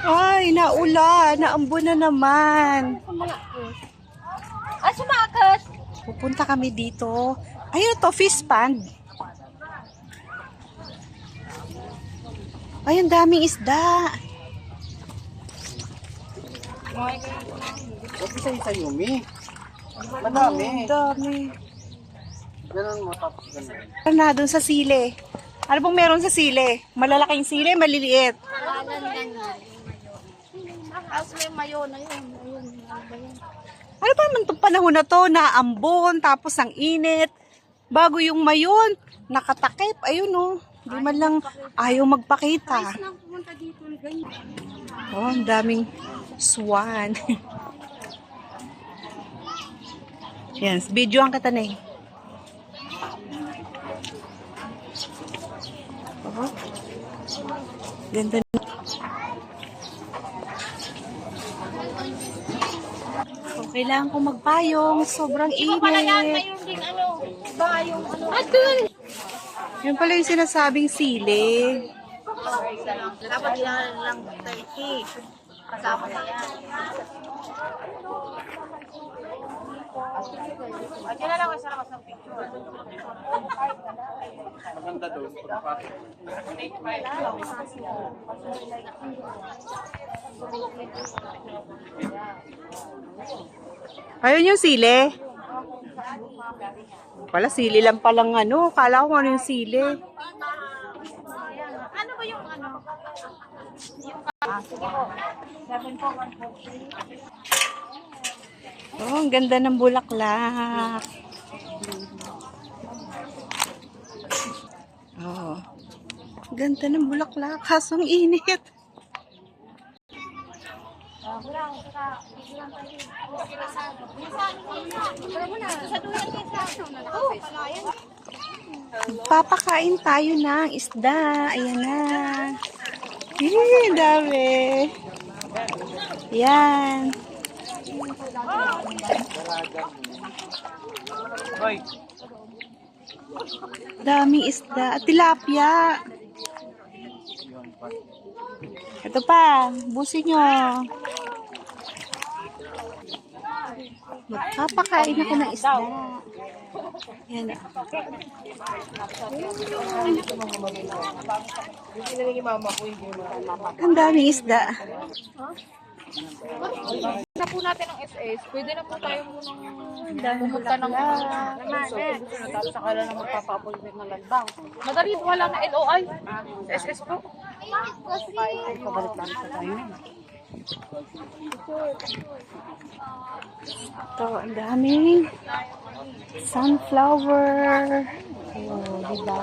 Ay, naulan. Naambon na naman. Ay, sumakas! Pupunta kami dito. Ayun to, fish pond. Ay, ang daming isda. Kasi sa Yumi. Madami. Ang dami. Ganun mo tapos ganun. Ano na, dun sa sile. Ano bang meron sa sile? Malalaking sile, maliliit. Tapos may mayo na yun. Ano ba naman itong panahon na to? Naambon, tapos ang init. Bago yung mayon, nakatakip. Ayun oh. Di man lang ayaw magpakita. Oh, ang daming swan. Yan, video ang katanay. Oh. Ganda na. So, kailangan ko magpayong. Sobrang init. Mayroon din bayong Adun! Yun pala yung sinasabing sili. Dapat yan lang 30. Kasama na yan. Diyan na lang ang sarap ng picture. Maganda doon. Ayun yung sili. Pala sili lang palang ano. Kala ko ano yung sili. Ano ba yung ano? Sige po. 7 po, 1 Oh, ang ganda ng bulaklak. Oh. Ganda ng bulaklak. Kasong init. Papakain tayo ng isda. Ayan na. Dami. Yan. Hoy. Daming isda. Tilapia. Ito pa. Busin nyo. Magpapakain ako ng isda. Yan. Ang daming isda. na po natin ang SS, pwede na po tayo munang pumunta ng susunod na tapos saka na magpapa-appointment ng landbang. Madali, wala na LOI. SS po. Pabalik lang sa tayo. Ito, ang daming sunflower. Oh, diba?